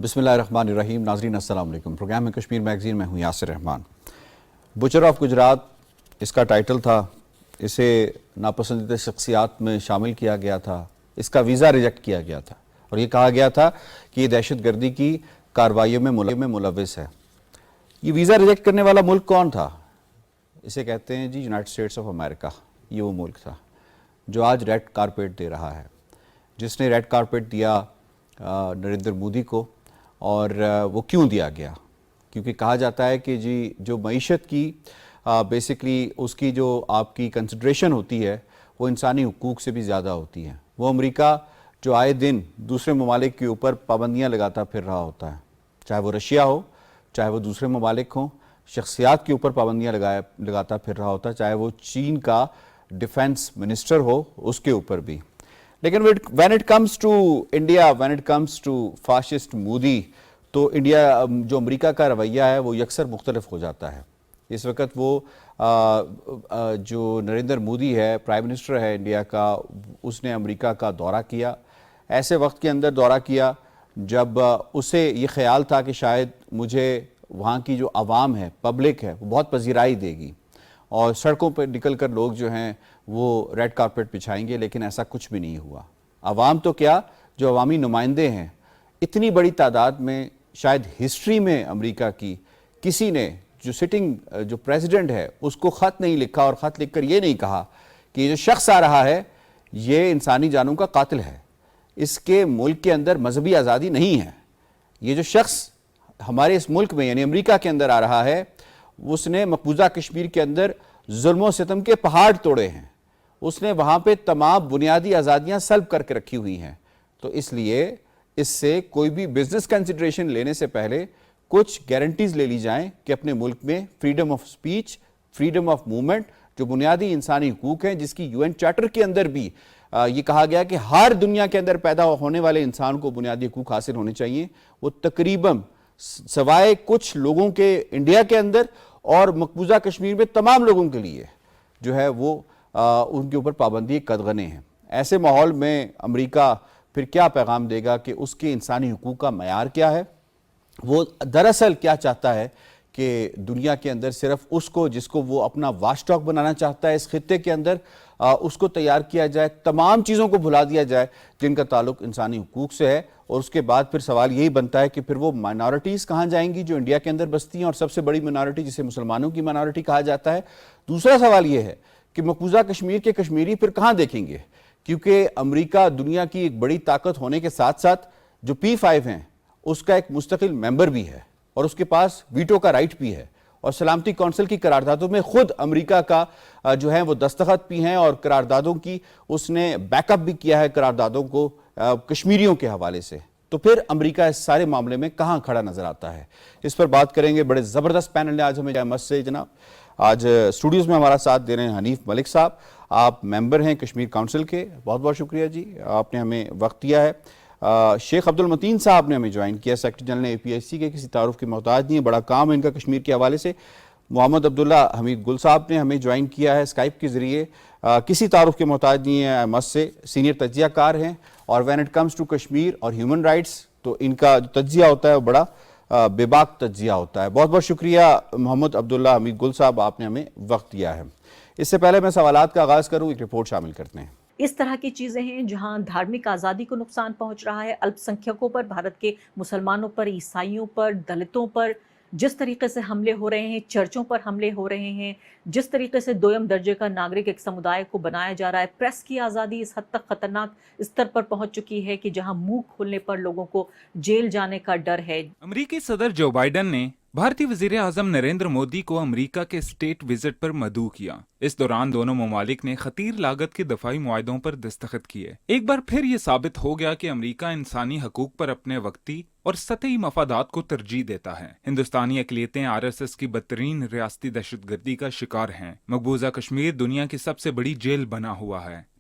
بسم اللہ الرحمن الرحیم. ناظرین السلام علیکم. پروگرام میں کشمیر میگزین میں ہوں یاسر رحمان. بچر آف گجرات اس کا ٹائٹل تھا. اسے ناپسندیدہ شخصیات میں شامل کیا گیا تھا. اس کا ویزا ریجیکٹ کیا گیا تھا اور یہ کہا گیا تھا کہ یہ دہشت گردی کی کارروائیوں میں ملوث ہے. یہ ویزا ریجیکٹ کرنے والا ملک کون تھا؟ اسے کہتے ہیں جی یونائٹڈ اسٹیٹس آف امریکہ. یہ وہ ملک تھا جو آج ریڈ کارپیٹ دے رہا ہے، جس نے ریڈ کارپیٹ دیا نریندر مودی کو. اور وہ کیوں دیا گیا؟ کیونکہ کہا جاتا ہے کہ جی جو معیشت کی بیسکلی اس کی جو آپ کی کنسیڈریشن ہوتی ہے وہ انسانی حقوق سے بھی زیادہ ہوتی ہے. وہ امریکہ جو آئے دن دوسرے ممالک کے اوپر پابندیاں لگاتا پھر رہا ہوتا ہے، چاہے وہ رشیا ہو، چاہے وہ دوسرے ممالک ہوں. شخصیات کے اوپر پابندیاں لگاتا پھر رہا ہوتا ہے، چاہے وہ چین کا ڈیفنس منسٹر ہو، اس کے اوپر بھی. لیکن when it comes to India, when it comes to fascist Modi, تو انڈیا جو امریکہ کا رویہ ہے وہ یکسر مختلف ہو جاتا ہے. اس وقت وہ جو نریندر مودی ہے، پرائم منسٹر ہے انڈیا کا، اس نے امریکہ کا دورہ کیا. ایسے وقت کے اندر دورہ کیا جب اسے یہ خیال تھا کہ شاید مجھے وہاں کی جو عوام ہے، پبلک ہے، وہ بہت پذیرائی دے گی اور سڑکوں پہ نکل کر لوگ جو ہیں وہ ریڈ کارپیٹ بچھائیں گے. لیکن ایسا کچھ بھی نہیں ہوا. عوام تو کیا، جو عوامی نمائندے ہیں، اتنی بڑی تعداد میں شاید ہسٹری میں امریکہ کی کسی نے جو سٹنگ جو پریزیڈنٹ ہے اس کو خط نہیں لکھا اور خط لکھ کر یہ نہیں کہا کہ یہ جو شخص آ رہا ہے یہ انسانی جانوں کا قاتل ہے، اس کے ملک کے اندر مذہبی آزادی نہیں ہے. یہ جو شخص ہمارے اس ملک میں یعنی امریکہ کے اندر آ رہا ہے، اس نے مقبوضہ کشمیر کے اندر ظلم و ستم کے پہاڑ توڑے ہیں. اس نے وہاں پہ تمام بنیادی آزادیاں سلب کر کے رکھی ہوئی ہیں. تو اس لیے اس سے کوئی بھی بزنس کنسیڈریشن لینے سے پہلے کچھ گارنٹیز لے لی جائیں کہ اپنے ملک میں freedom of speech, freedom of movement, جو بنیادی انسانی حقوق ہیں، جس کی UN چارٹر کے اندر بھی یہ کہا گیا کہ ہر دنیا کے اندر پیدا ہونے والے انسان کو بنیادی حقوق حاصل ہونے چاہیے. وہ تقریباً سوائے کچھ لوگوں کے انڈیا کے اندر اور مقبوضہ کشمیر میں تمام لوگوں کے لیے جو ہے وہ ان کے اوپر پابندی قدغنے ہیں. ایسے ماحول میں امریکہ پھر کیا پیغام دے گا کہ اس کے انسانی حقوق کا معیار کیا ہے؟ وہ دراصل کیا چاہتا ہے کہ دنیا کے اندر صرف اس کو جس کو وہ اپنا واچ ڈاگ بنانا چاہتا ہے اس خطے کے اندر، اس کو تیار کیا جائے، تمام چیزوں کو بھلا دیا جائے جن کا تعلق انسانی حقوق سے ہے. اور اس کے بعد پھر سوال یہی بنتا ہے کہ پھر وہ مائنورٹیز کہاں جائیں گی جو انڈیا کے اندر بستی ہیں، اور سب سے بڑی مائنورٹی جسے مسلمانوں کی مائنورٹی کہا جاتا ہے. دوسرا سوال یہ ہے کہ مقبوضہ کشمیر کے کشمیری پھر کہاں دیکھیں گے؟ کیونکہ امریکہ دنیا کی ایک بڑی طاقت ہونے کے ساتھ ساتھ جو P5 ہیں اس کا ایک مستقل ممبر بھی ہے اور اس کے پاس ویٹو کا رائٹ بھی ہے، اور سلامتی کونسل کی قراردادوں میں خود امریکہ کا جو ہے وہ دستخط بھی ہیں، اور قراردادوں کی اس نے بیک اپ بھی کیا ہے قراردادوں کو کشمیریوں کے حوالے سے. تو پھر امریکہ اس سارے معاملے میں کہاں کھڑا نظر آتا ہے؟ اس پر بات کریں گے. بڑے زبردست پینل نے آج ہمیں جامعہ سے جناب. آج اسٹوڈیوز میں ہمارا ساتھ دے رہے ہیں حنیف ملک صاحب. آپ ممبر ہیں کشمیر کونسل کے. بہت بہت شکریہ جی، آپ نے ہمیں وقت دیا ہے. شیخ عبد المتین صاحب نے ہمیں جوائن کیا، سیکرٹری جنرل APIC کے، کسی تعارف کے محتاج نہیں ہے، بڑا کام ہے ان کا کشمیر کے حوالے سے. محمد عبداللہ حمید گل صاحب نے ہمیں جوائن کیا ہے اسکائپ کے ذریعے، کسی تعارف کے محتاج نہیں ہے، MS سے سینئر تجزیہ کار ہیں. اور when it comes to Kashmir اور ہیومن رائٹس تو ان کا جو تجزیہ ہوتا ہے وہ بڑا بے باک تجزیہ ہوتا ہے. بہت بہت شکریہ محمد عبداللہ حمید گل صاحب، آپ نے ہمیں وقت دیا ہے. اس سے پہلے میں سوالات کا آغاز کروں، ایک رپورٹ شامل کرتے ہیں. اس طرح کی چیزیں ہیں جہاں دھارمک آزادی کو نقصان پہنچ رہا ہے، الپ سنکھیکوں پر، بھارت کے مسلمانوں پر، عیسائیوں پر، دلتوں پر جس طریقے سے حملے ہو رہے ہیں، چرچوں پر حملے ہو رہے ہیں، جس طریقے سے دویم درجے کا ناگرک ایک سمودائے کو بنایا جا رہا ہے. پریس کی آزادی اس حد تک خطرناک استر پر پہنچ چکی ہے کہ جہاں منہ کھولنے پر لوگوں کو جیل جانے کا ڈر ہے. امریکی صدر جو بائیڈن نے بھارتی وزیر اعظم نریندر مودی کو امریکہ کے اسٹیٹ وزٹ پر مدعو کیا. اس دوران دونوں ممالک نے خطیر لاگت کے دفاعی معاہدوں پر دستخط کیے. ایک بار پھر یہ ثابت ہو گیا کہ امریکہ انسانی حقوق پر اپنے وقتی اور سطحی مفادات کو ترجیح دیتا ہے. ہندوستانی اقلیتیں RSS کی بدترین ریاستی دہشت گردی کا شکار ہیں. مقبوضہ کشمیر دنیا کی سب سے بڑی جیل بنا ہوا ہے.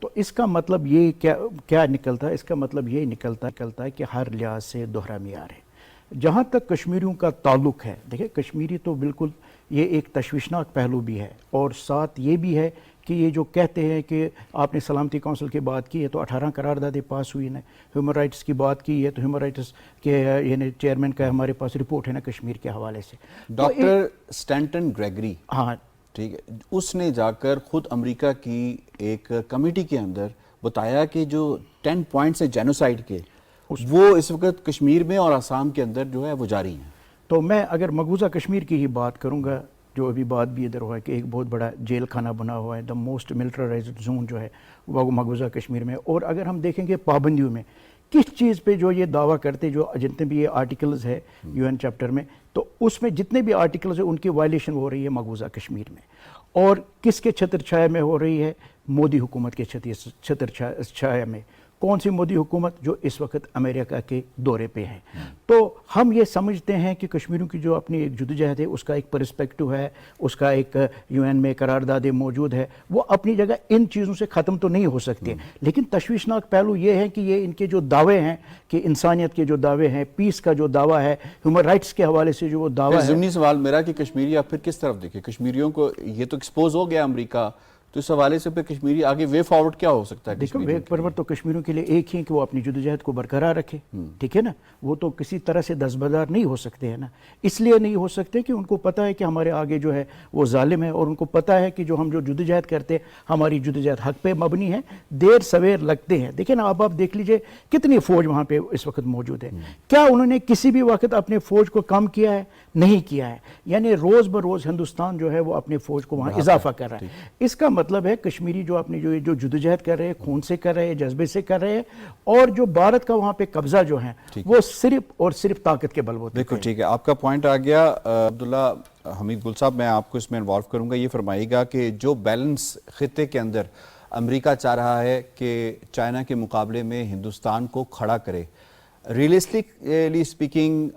تو اس کا مطلب یہ کیا نکلتا ہے؟ اس کا مطلب یہ نکلتا ہے کہ ہر لحاظ سے دوہرا معیار ہے۔ جہاں تک کشمیریوں کا تعلق ہے، دیکھیں کشمیری تو بالکل یہ ایک تشویشناک پہلو بھی ہے، اور ساتھ یہ بھی ہے کہ یہ جو کہتے ہیں کہ آپ نے سلامتی کونسل کی بات کی ہے تو 18 قراردادیں پاس ہوئی نا، ہیومن رائٹس کی بات کی ہے تو ہیومن رائٹس کے یعنی چیئرمین کا ہمارے پاس رپورٹ ہے نا کشمیر کے حوالے سے۔ ڈاکٹر سٹینٹن گریگری، ہاں ٹھیک ہے، اس نے جا کر خود امریکہ کی ایک کمیٹی کے اندر بتایا کہ جو 10 پوائنٹس ہیں جینوسائیڈ کے، وہ اس وقت کشمیر میں اور آسام کے اندر جو ہے وہ جاری ہیں۔ تو میں اگر مقبوضہ کشمیر کی ہی بات کروں گا، جو ابھی بات بھی ادھر ہوا ہے کہ ایک بہت بڑا جیل خانہ بنا ہوا ہے، دا موسٹ ملٹرائزڈ زون جو ہے وہ مقبوضہ کشمیر میں، اور اگر ہم دیکھیں گے پابندیوں میں کس چیز پہ جو یہ دعویٰ کرتے، جو جتنے بھی یہ آرٹیکلز ہے UN چیپٹر میں، تو اس میں جتنے بھی آرٹیکلز ہیں ان کی وائلیشن ہو رہی ہے مقبوضہ کشمیر میں، اور کس کے چھتر چھایا میں ہو رہی ہے؟ مودی حکومت کے چھتر چھایا میں۔ کون سی مودی حکومت؟ جو اس وقت امریکہ کے دورے پہ ہے۔ تو ہم یہ سمجھتے ہیں کہ کشمیریوں کی جو اپنی ایک جدوجہد ہے، اس کا ایک پرسپیکٹو ہے، اس کا ایک UN میں قراردادیں موجود ہے، وہ اپنی جگہ ان چیزوں سے ختم تو نہیں ہو سکتے، لیکن تشویشناک پہلو یہ ہے کہ یہ ان کے جو دعوے ہیں کہ انسانیت کے جو دعوے ہیں، پیس کا جو دعویٰ ہے، ہیومن رائٹس کے حوالے سے جو وہ دعویٰ ہے۔ ضمنی سوال میرا کہ کشمیری آپ پھر کس طرف دیکھیں؟ کشمیریوں کو یہ تو ایکسپوز ہو گیا امریکہ، تو اس حوالے سے پھر کشمیری آگے وے فارورڈ کیا ہو سکتا ہے؟ دیکھو وے فارورڈ تو کشمیریوں کے لیے ایک ہی کہ وہ اپنی جدوجہد کو برقرار رکھے، ٹھیک ہے نا، وہ تو کسی طرح سے دستبردار نہیں ہو سکتے ہیں نا، اس لیے نہیں ہو سکتے کہ ان کو پتہ ہے کہ ہمارے آگے جو ہے وہ ظالم ہے، اور ان کو پتہ ہے کہ جو ہم جو جدوجہد کرتے ہماری جدوجہد حق پہ مبنی ہے، دیر سویر لگتے ہیں۔ دیکھیں نا، اب آپ دیکھ لیجئے کتنی فوج وہاں پہ اس وقت موجود ہے، کیا انہوں نے کسی بھی وقت اپنے فوج کو کم کیا ہے؟ نہیں کیا ہے، یعنی روز بروز ہندوستان جو ہے وہ اپنے فوج کو وہاں اضافہ کر رہا ہے۔ اس کا مطلب ہے کشمیری جو اپنی جو جدوجہد کر رہے ہیں، خون سے کر رہے ہیں، جذبے سے کر رہے ہیں، اور جو بھارت کا وہاں پہ قبضہ جو ہے وہ صرف اور صرف طاقت کے بل بوتے۔ دیکھو ٹھیک ہے، آپ کا پوائنٹ آ گیا۔ عبداللہ حمید گل صاحب، میں آپ کو اس میں انوالو کروں گا، یہ فرمائیے گا کہ جو بیلنس خطے کے اندر امریکہ چاہ رہا ہے کہ چائنا کے مقابلے میں ہندوستان کو کھڑا کرے، ریئلسٹکلی سپیکنگ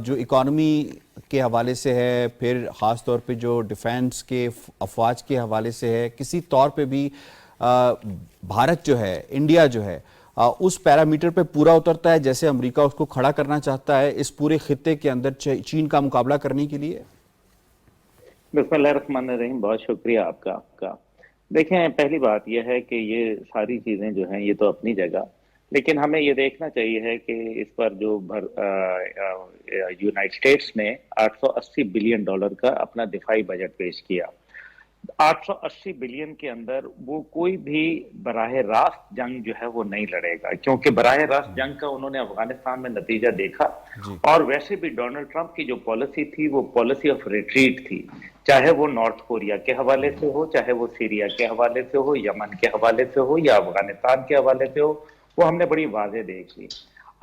جو اکانومی کے حوالے سے ہے، پھر خاص طور پہ جو ڈیفینس کے افواج کے حوالے سے ہے، کسی طور پہ بھی بھارت جو ہے، انڈیا جو ہے، اس پیرامیٹر پہ پورا اترتا ہے جیسے امریکہ اس کو کھڑا کرنا چاہتا ہے اس پورے خطے کے اندر چین کا مقابلہ کرنے کے لیے؟ بسم اللہ الرحمن الرحیم، بہت شکریہ آپ کا۔ دیکھیں، پہلی بات یہ ہے کہ یہ ساری چیزیں جو ہیں یہ تو اپنی جگہ، لیکن ہمیں یہ دیکھنا چاہیے ہے کہ اس پر جو یونائٹڈ اسٹیٹس نے $880 بلین کا اپنا دفاعی بجٹ پیش کیا۔ 880 بلین کے اندر وہ کوئی بھی براہ راست جنگ جو ہے وہ نہیں لڑے گا، کیونکہ براہ راست جنگ کا انہوں نے افغانستان میں نتیجہ دیکھا، اور ویسے بھی ڈونلڈ ٹرمپ کی جو پالیسی تھی وہ پالیسی آف ریٹریٹ تھی، چاہے وہ نارتھ کوریا کے حوالے سے ہو، چاہے وہ سیریا کے حوالے سے ہو، یمن کے حوالے سے ہو، یا افغانستان کے حوالے سے ہو، وہ ہم نے بڑی واضح دیکھ لی۔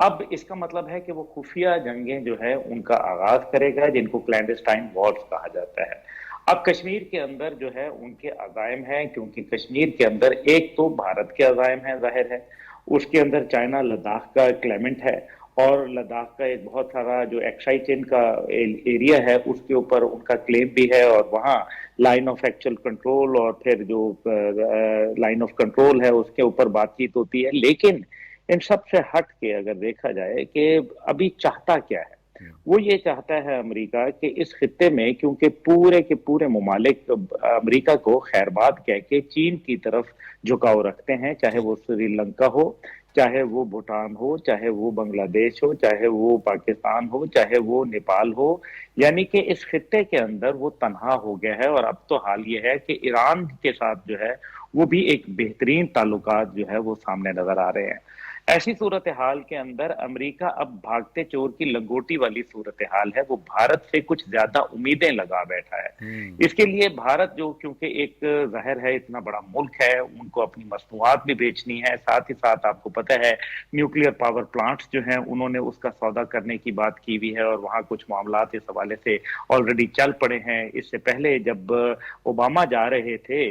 اب اس کا مطلب ہے کہ وہ خفیہ جنگیں جو ہے ان کا آغاز کرے گا، جن کو کلینڈسٹائن وارز کہا جاتا ہے۔ اب کشمیر کے اندر جو ہے ان کے عزائم ہیں، کیونکہ کشمیر کے اندر ایک تو بھارت کے عزائم ہیں، ظاہر ہے، اس کے اندر چائنا لداخ کا کلیمنٹ ہے، اور لداخ کا ایک بہت سارا جو ایکسائی چین کا ایریا ہے اس کے اوپر ان کا کلیم بھی ہے، اور وہاں لائن آف ایکچوئل کنٹرول اور پھر جو لائن آف کنٹرول ہے اس کے اوپر بات چیت ہوتی ہے۔ لیکن ان سب سے ہٹ کے اگر دیکھا جائے کہ ابھی چاہتا کیا ہے، وہ یہ چاہتا ہے امریکہ کہ اس خطے میں، کیونکہ پورے کے پورے ممالک امریکہ کو خیرباد کہہ کے چین کی طرف جھکاؤ رکھتے ہیں، چاہے وہ سری لنکا ہو، چاہے وہ بھوٹان ہو، چاہے وہ بنگلہ دیش ہو، چاہے وہ پاکستان ہو، چاہے وہ نیپال ہو، یعنی کہ اس خطے کے اندر وہ تنہا ہو گیا ہے۔ اور اب تو حال یہ ہے کہ ایران کے ساتھ جو ہے وہ بھی ایک بہترین تعلقات جو ہے وہ سامنے نظر آ رہے ہیں۔ ایسی صورتحال کے اندر امریکہ اب بھاگتے چور کی لنگوٹی والی صورتحال ہے، وہ بھارت سے کچھ زیادہ امیدیں لگا بیٹھا ہے۔ اس کے لیے بھارت جو کیونکہ ایک ظاہر ہے اتنا بڑا ملک ہے، ان کو اپنی مصنوعات بھی بیچنی ہے، ساتھ ہی ساتھ آپ کو پتہ ہے نیوکلیئر پاور پلانٹس جو ہیں انہوں نے اس کا سودا کرنے کی بات کی ہوئی ہے، اور وہاں کچھ معاملات اس حوالے سے آلریڈی چل پڑے ہیں۔ اس سے پہلے جب اوباما جا رہے تھے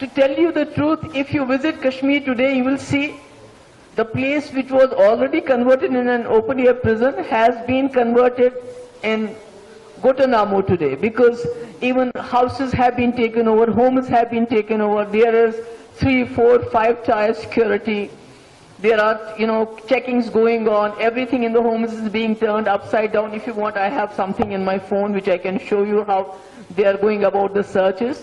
To tell you the truth, if you visit Kashmir today, you will see the place which was already converted in an open air prison has been converted in Guantanamo today, because even houses have been taken over, homes have been taken over. There is 3, 4, 5 tier security. There are, checkings going on. Everything in the homes is being turned upside down. If you want, I have something in my phone which I can show you how they are going about the searches.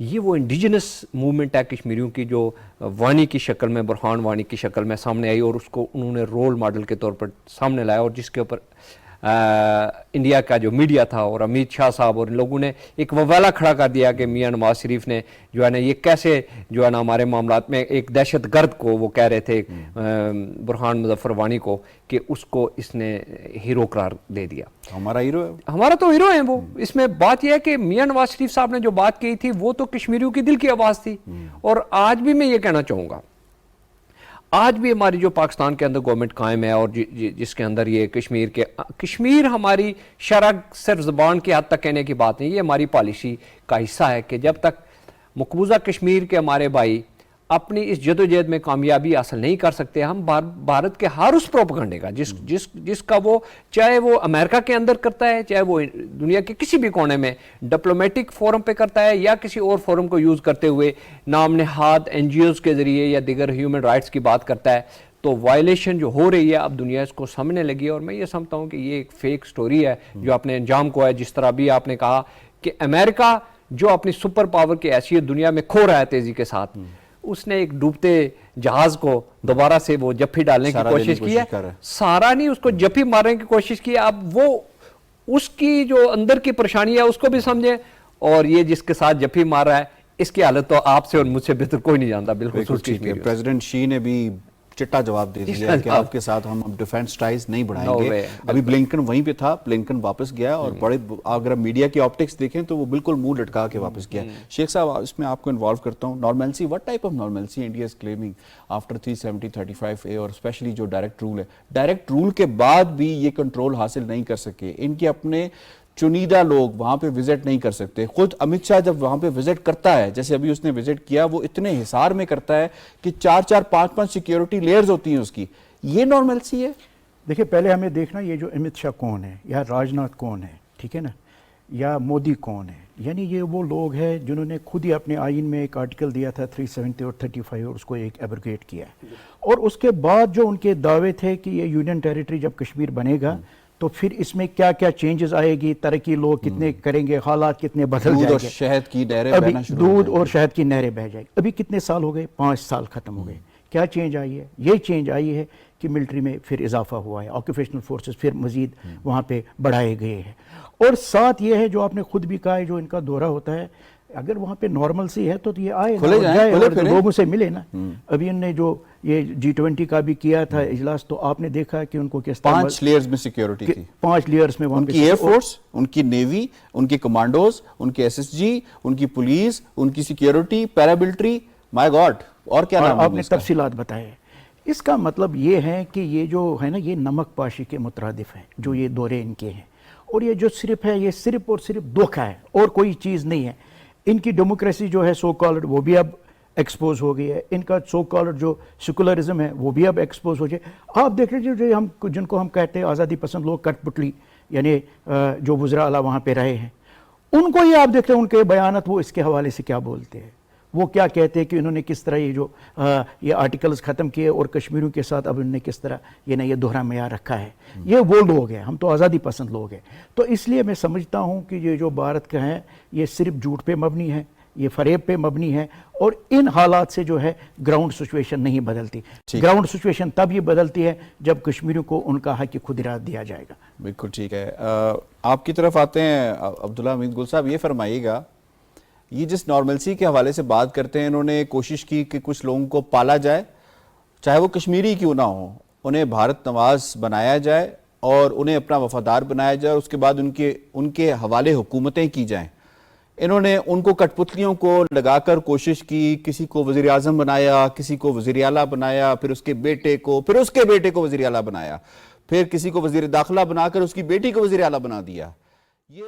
یہ وہ indigenous movement ہے کشمیریوں کی جو وانی کی شکل میں، برہان وانی کی شکل میں سامنے آئی، اور اس کو انہوں نے رول ماڈل کے طور پر سامنے لایا، اور جس کے اوپر انڈیا کا جو میڈیا تھا اور امیت شاہ صاحب اور ان لوگوں نے ایک وویلا کھڑا کر دیا کہ میاں نواز شریف نے جو ہے نا یہ کیسے جو ہے نا ہمارے معاملات میں ایک دہشت گرد کو وہ کہہ رہے تھے برہان مظفر وانی کو، کہ اس کو اس نے ہیرو قرار دے دیا۔ ہمارا ہیرو ہے، ہمارا تو ہیرو ہے وہ۔ اس میں بات یہ ہے کہ میاں نواز شریف صاحب نے جو بات کی تھی وہ تو کشمیریوں کی دل کی آواز تھی، اور آج بھی میں یہ کہنا چاہوں گا، آج بھی ہماری جو پاکستان کے اندر گورنمنٹ قائم ہے اور جس کے اندر یہ کشمیر ہماری شرح صرف زبان کی حد تک کہنے کی بات نہیں، یہ ہماری پالیسی کا حصہ ہے کہ جب تک مقبوضہ کشمیر کے ہمارے بھائی اپنی اس جدوجہد میں کامیابی حاصل نہیں کر سکتے، ہم بھارت کے ہر اس پروپیگنڈے کا جس کا وہ چاہے وہ امریکہ کے اندر کرتا ہے، چاہے وہ دنیا کے کسی بھی کونے میں ڈپلومیٹک فورم پہ کرتا ہے، یا کسی اور فورم کو یوز کرتے ہوئے نام نہاد این جی اوز کے ذریعے یا دیگر ہیومن رائٹس کی بات کرتا ہے، تو وائلیشن جو ہو رہی ہے اب دنیا اس کو سمجھنے لگی ہے۔ اور میں یہ سمجھتا ہوں کہ یہ ایک فیک سٹوری ہے جو اپنے انجام کو ہے، جس طرح بھی آپ نے کہا کہ امریکہ جو اپنی سپر پاور کی حیثیت دنیا میں کھو رہا ہے تیزی کے ساتھ، اس نے ایک ڈوبتے جہاز کو دوبارہ سے وہ جپھی ڈالنے کی کوشش کی ہے، سارا نہیں، اس کو جپھی مارنے کی کوشش کی ہے۔ اب وہ اس کی جو اندر کی پریشانی ہے اس کو بھی سمجھیں، اور یہ جس کے ساتھ جپھی مار رہا ہے اس کی حالت تو آپ سے اور مجھ سے بہتر کوئی نہیں جانتا۔ بالکل پریزیڈنٹ شی نے بھی چٹا جواب دے دیا کہ آپ کے ساتھ ہم ڈیفینس ٹائز نہیں بڑھائیں گے۔ ابھی بلنکن وہیں پہ تھا، بلنکن واپس گیا، اور بڑے اگر میڈیا کی آپٹکس دیکھیں تو وہ بالکل منہ لٹکا کے واپس گیا۔ شیخ صاحب اس میں آپ کو انوالو کرتا ہوں، normalcy, what type of normalcy India is claiming after 370-35A، اور اسپیشلی جو ڈائریکٹ رول ہے، ڈائریکٹ رول کے بعد بھی یہ کنٹرول حاصل نہیں کر سکے، ان کے اپنے چنیدہ لوگ وہاں پہ وزٹ نہیں کر سکتے۔ خود امت شاہ جب وہاں پہ وزٹ کرتا ہے، جیسے ابھی اس نے وزٹ کیا، وہ اتنے حصار میں کرتا ہے کہ 4-4 5-5 سیکیورٹی لیئرز ہوتی ہیں اس کی۔ یہ نارملسی ہے؟ دیکھیں پہلے ہمیں دیکھنا یہ جو امت شاہ کون ہے، یا راجناتھ کون ہے، ٹھیک ہے نا، یا مودی کون ہے، یعنی یہ وہ لوگ ہیں جنہوں نے خود ہی اپنے آئین میں ایک آرٹیکل دیا تھا 370 اور 35، اور اس کو ایک ایبروگیٹ کیا ہے، اور اس کے بعد جو ان کے دعوے تھے کہ یہ یونین ٹیریٹری جب کشمیر بنے گا تو پھر اس میں کیا کیا چینجز آئے گی، ترقی لوگ کتنے کریں گے، حالات کتنے بدل جائیں گے، دودھ اور شہد کی نہریں بہنا شروع ہو دودھ اور شہد کی نہریں بہ جائیں گی۔ ابھی کتنے سال ہو گئے؟ 5 سال ختم ہو گئے۔ کیا چینج آئی ہے؟ یہ چینج آئی ہے کہ ملٹری میں پھر اضافہ ہوا ہے، آکوپیشنل فورسز پھر مزید وہاں پہ بڑھائے گئے ہیں، اور ساتھ یہ ہے جو آپ نے خود بھی کہا ہے، جو ان کا دورہ ہوتا ہے، اگر وہاں پہ نارمل سی ہے تو یہ آئے جائے اور لوگوں سے ملے نا۔ ابھی ان نے جو یہ G20 کا بھی کیا تھا اجلاس، تو آپ نے دیکھا کہ ان کو کس طرح 5 لیئرز میں سیکیورٹی تھی، 5 لیئرز میں، ان کی ایئر فورس، ان کی نیوی، ان کی کمانڈوز، ان کے SSG، ان کی پولیس، ان کی سیکیورٹی، پیراملٹری، مائی گاڈ، اور کیا نام ہے آپ نے تفصیلات بتائے۔ اس کا مطلب یہ ہے کہ یہ جو ہے نا، یہ نمک پاشی کے مترادف ہے جو یہ دورے ان کے ہیں، اور یہ جو صرف ہے، یہ صرف اور صرف دھوکہ ہے اور کوئی چیز نہیں ہے۔ ان کی ڈیموکریسی جو ہے سو کالڈ، وہ بھی اب ایکسپوز ہو گئی ہے، ان کا سو کالڈ جو سیکولرزم ہے وہ بھی اب ایکسپوز ہو جائے۔ آپ دیکھ لیجیے جو جن کو ہم کہتے ہیں آزادی پسند لوگ، کٹ پتلی، یعنی جو وزراء اعلیٰ وہاں پہ رہے ہیں، ان کو یہ آپ دیکھتے ہیں ان کے بیانات، وہ اس کے حوالے سے کیا بولتے ہیں، وہ کیا کہتے ہیں کہ انہوں نے کس طرح یہ آرٹیکلز ختم کیے، اور کشمیریوں کے ساتھ اب انہوں نے کس طرح یہ دوہرا معیار رکھا ہے۔ یہ وہ لوگ ہیں، ہم تو آزادی پسند لوگ ہیں۔ تو اس لیے میں سمجھتا ہوں کہ یہ جو بھارت کا ہے، یہ صرف جھوٹ پہ مبنی ہے، یہ فریب پہ مبنی ہے، اور ان حالات سے جو ہے گراؤنڈ سچویشن نہیں بدلتی۔ گراؤنڈ سچویشن تب یہ بدلتی ہے جب کشمیریوں کو ان کا حق خود ارادہ دیا جائے گا۔ بالکل ٹھیک ہے۔ آپ کی طرف آتے ہیں عبداللہ حمید گل صاحب، یہ فرمائیے گا، یہ جس نارملسی کے حوالے سے بات کرتے ہیں، انہوں نے کوشش کی کہ کچھ لوگوں کو پالا جائے، چاہے وہ کشمیری کیوں نہ ہو، انہیں بھارت نواز بنایا جائے اور انہیں اپنا وفادار بنایا جائے، اور اس کے بعد ان کے حوالے حکومتیں کی جائیں۔ انہوں نے ان کو کٹ پتلیوں کو لگا کر کوشش کی، کسی کو وزیر اعظم بنایا، کسی کو وزیر اعلیٰ بنایا، پھر اس کے بیٹے کو، پھر اس کے بیٹے کو وزیر اعلیٰ بنایا، پھر کسی کو وزیر داخلہ بنا کر اس کی بیٹی کو وزیر اعلیٰ بنا دیا۔ یہ